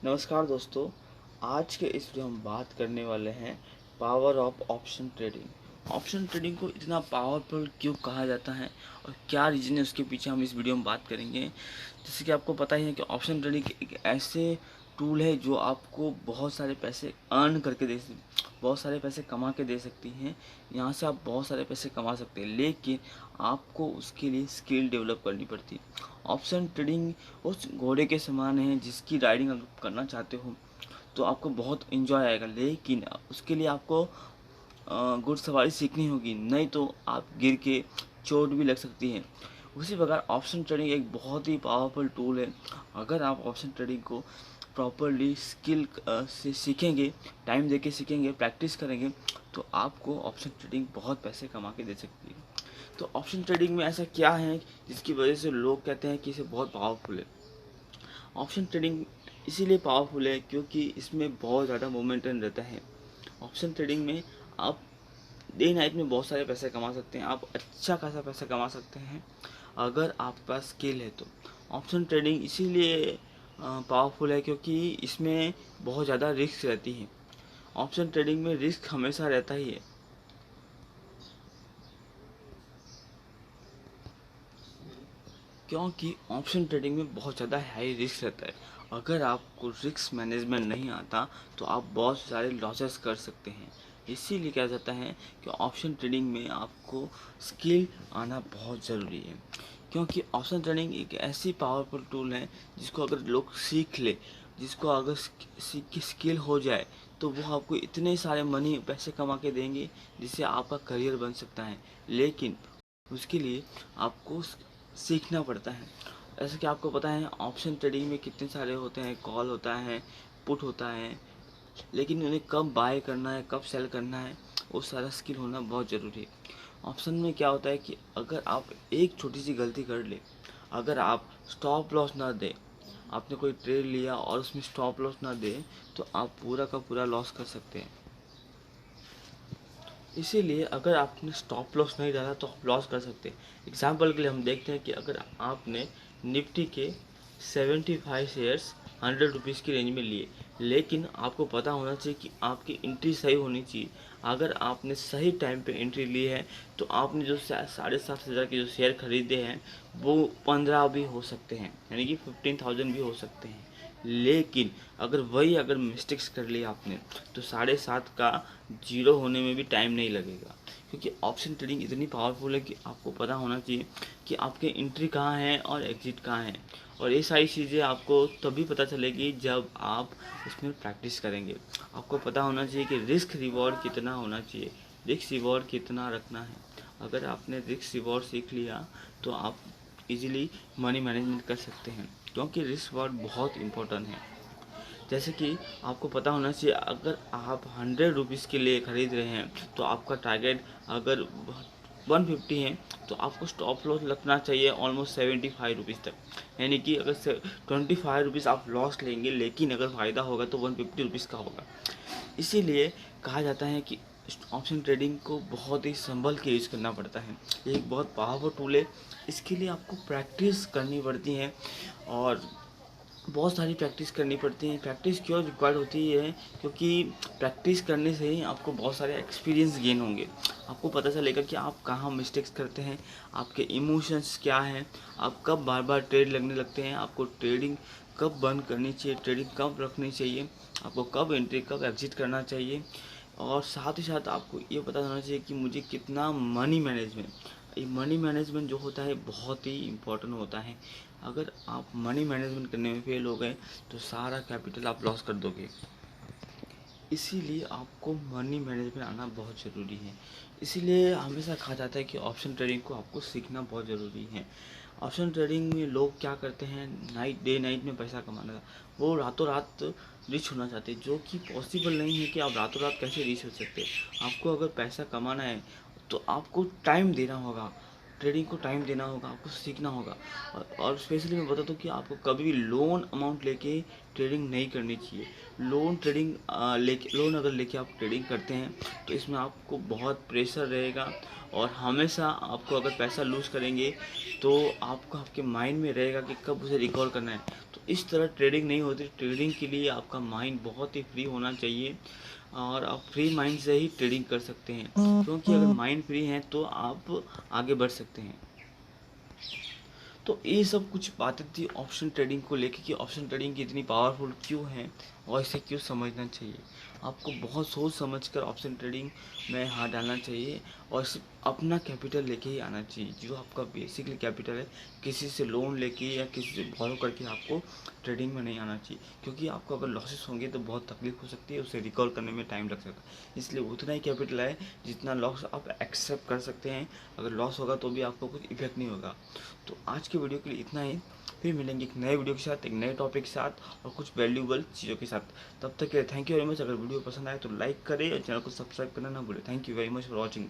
नमस्कार दोस्तों। आज के इस वीडियो हम बात करने वाले हैं power of option trading. Option trading को इतना पावरफुल क्यों कहा जाता है और क्या रीज़न है उसके पीछे हम इस वीडियो में बात करेंगे। जैसे कि आपको पता ही है कि ऑप्शन ट्रेडिंग एक ऐसे टूल है जो आपको बहुत सारे पैसे अर्न करके बहुत सारे पैसे कमा के दे सकती हैं। यहाँ से आप बहुत सारे पैसे कमा सकते हैं, लेकिन आपको उसके लिए स्किल डेवलप करनी पड़ती है। ऑप्शन ट्रेडिंग उस घोड़े के समान है जिसकी राइडिंग अगर करना चाहते हो तो आपको बहुत इन्जॉय आएगा, लेकिन उसके लिए आपको घुड़सवारी सीखनी होगी, नहीं तो आप गिर के चोट भी लग सकती है। उसी प्रकार ऑप्शन ट्रेडिंग एक बहुत ही पावरफुल टूल है। अगर आप ऑप्शन ट्रेडिंग को प्रॉपरली स्किल से सीखेंगे, टाइम देके सीखेंगे, प्रैक्टिस करेंगे, तो आपको ऑप्शन ट्रेडिंग बहुत पैसे कमा के दे सकती है। तो ऑप्शन ट्रेडिंग में ऐसा क्या है जिसकी वजह से लोग कहते हैं कि इसे बहुत पावरफुल है। ऑप्शन ट्रेडिंग इसीलिए पावरफुल है क्योंकि इसमें बहुत ज़्यादा मोमेंटम रहता है। ऑप्शन ट्रेडिंग में आप डे नाइट में बहुत सारे पैसे कमा सकते हैं, आप अच्छा खासा पैसा कमा सकते हैं अगर आपके पास स्किल है तो। ऑप्शन ट्रेडिंग इसीलिए पावरफुल है क्योंकि इसमें बहुत ज़्यादा रिस्क रहती है। ऑप्शन ट्रेडिंग में रिस्क हमेशा रहता ही है, क्योंकि ऑप्शन ट्रेडिंग में बहुत ज़्यादा हाई रिस्क रहता है। अगर आपको रिस्क मैनेजमेंट नहीं आता तो आप बहुत सारे लॉसेस कर सकते हैं। इसीलिए कहा जाता है कि ऑप्शन ट्रेडिंग में आपको स्किल आना बहुत ज़रूरी है, क्योंकि ऑप्शन ट्रेडिंग एक ऐसी पावरफुल टूल है जिसको अगर लोग सीख ले, जिसको अगर सीख की स्किल हो जाए तो वो आपको इतने सारे मनी पैसे कमा के देंगे जिससे आपका करियर बन सकता है। लेकिन उसके लिए आपको सीखना पड़ता है। जैसे कि आपको पता है ऑप्शन ट्रेडिंग में कितने सारे होते हैं, कॉल होता है, पुट होता है, लेकिन उन्हें कब बाय करना है, कब सेल करना है, वो सारा स्किल होना बहुत ज़रूरी है। ऑप्शन में क्या होता है कि अगर आप एक छोटी सी गलती कर ले, अगर आप स्टॉप लॉस ना दे, आपने कोई ट्रेड लिया और उसमें स्टॉप लॉस ना दे, तो आप पूरा का पूरा लॉस कर सकते हैं। इसीलिए अगर आपने स्टॉप लॉस नहीं डाला तो आप लॉस कर सकते हैं। एग्जाम्पल के लिए हम देखते हैं कि अगर आपने निफ्टी के 75 शेयर्स 100 रुपीज़ की रेंज में लिए, लेकिन आपको पता होना चाहिए कि आपकी एंट्री सही होनी चाहिए। अगर आपने सही टाइम पे एंट्री ली है तो आपने जो 7,500 के जो शेयर खरीदे हैं वो 15 भी हो सकते हैं, यानी कि 15,000 भी हो सकते हैं। लेकिन अगर मिस्टेक्स कर लिया आपने तो 7.5 का जीरो होने में भी टाइम नहीं लगेगा, क्योंकि ऑप्शन ट्रेडिंग इतनी पावरफुल है कि आपको पता होना चाहिए कि आपके एंट्री कहाँ है और एग्जिट कहाँ है। और ये सारी चीज़ें आपको तभी पता चलेगी जब आप इसमें प्रैक्टिस करेंगे। आपको पता होना चाहिए कि रिस्क रिवॉर्ड कितना होना चाहिए, रिस्क रिवॉर्ड कितना रखना है। अगर आपने रिस्क रिवॉर्ड सीख लिया तो आप इजीली मनी मैनेजमेंट कर सकते हैं, क्योंकि रिस्क रिवॉर्ड बहुत इंपॉर्टेंट है। जैसे कि आपको पता होना चाहिए अगर आप 100 रुपीज़ के लिए ख़रीद रहे हैं तो आपका टारगेट अगर 150 है तो आपको स्टॉप लॉस लगना चाहिए ऑलमोस्ट 75 रुपीज़ तक। यानी कि अगर 25 रुपीज़ आप लॉस लेंगे, लेकिन अगर फ़ायदा होगा तो 150 रुपीज़ का होगा। इसीलिए कहा जाता है कि ऑप्शन ट्रेडिंग को बहुत ही संभल के यूज़ करना पड़ता है। ये एक बहुत पावरफुल टूल है। इसके लिए आपको प्रैक्टिस करनी पड़ती है और बहुत सारी प्रैक्टिस करनी पड़ती है। प्रैक्टिस क्यों रिक्वायर्ड होती है, क्योंकि प्रैक्टिस करने से ही आपको बहुत सारे एक्सपीरियंस गेन होंगे। आपको पता चलेगा कि आप कहाँ मिस्टेक्स करते हैं, आपके इमोशंस क्या हैं, आप कब बार बार ट्रेड लगने लगते हैं, आपको ट्रेडिंग कब बंद करनी चाहिए, ट्रेडिंग कब रखनी चाहिए, आपको कब एंट्री कब एग्जिट करना चाहिए। और साथ ही साथ आपको ये पता होना चाहिए कि मुझे कितना मनी मैनेजमेंट, ये मनी मैनेजमेंट जो होता है बहुत ही इम्पोर्टेंट होता है। अगर आप मनी मैनेजमेंट करने में फेल हो गए तो सारा कैपिटल आप लॉस कर दोगे। इसीलिए आपको मनी मैनेजमेंट आना बहुत ज़रूरी है। इसीलिए हमेशा कहा जाता है कि ऑप्शन ट्रेडिंग को आपको सीखना बहुत ज़रूरी है। ऑप्शन ट्रेडिंग में लोग क्या करते हैं, डे नाइट में पैसा कमाना, वो रातों रात रिच होना चाहते हैं, जो कि पॉसिबल नहीं है कि आप रातों रात कैसे रिच हो सकते हैं। आपको अगर पैसा कमाना है तो आपको टाइम देना होगा, ट्रेडिंग को टाइम देना होगा, आपको सीखना होगा। और स्पेशली मैं बता दूँ कि आपको कभी भी लोन अमाउंट लेके ट्रेडिंग नहीं करनी चाहिए। लोन अगर लेके आप ट्रेडिंग करते हैं तो इसमें आपको बहुत प्रेशर रहेगा, और हमेशा आपको अगर पैसा लूज़ करेंगे तो आपको आपके माइंड में रहेगा कि कब उसे रिकवर करना है। तो इस तरह ट्रेडिंग नहीं होती। ट्रेडिंग के लिए आपका माइंड बहुत ही फ्री होना चाहिए और आप फ्री माइंड से ही ट्रेडिंग कर सकते हैं, क्योंकि अगर माइंड फ्री है तो आप आगे बढ़ सकते हैं। तो ये सब कुछ बातें थी ऑप्शन ट्रेडिंग को लेके कि ऑप्शन ट्रेडिंग इतनी पावरफुल क्यों है और इसे क्यों समझना चाहिए। आपको बहुत सोच समझकर ऑप्शन ट्रेडिंग में हाथ डालना चाहिए और सिर्फ अपना कैपिटल लेके ही आना चाहिए, जो आपका बेसिकली कैपिटल है। किसी से लोन लेके या किसी से बोरो करके आपको ट्रेडिंग में नहीं आना चाहिए, क्योंकि आपको अगर लॉसेस होंगे तो बहुत तकलीफ हो सकती है, उसे रिकवर करने में टाइम लग सकता है। इसलिए उतना ही कैपिटल है जितना लॉस आप एक्सेप्ट कर सकते हैं। अगर लॉस होगा तो भी आपको कुछ इफेक्ट नहीं होगा। तो आज के वीडियो के लिए इतना ही। फिर मिलेंगे एक नए वीडियो के साथ, एक नए टॉपिक के साथ और कुछ वैल्यूबल चीज़ों के साथ। तब तक के लिए थैंक यू वेरी मच। अगर वीडियो पसंद आए तो लाइक करें और चैनल को सब्सक्राइब करना ना भूलें। Thank you very much for watching.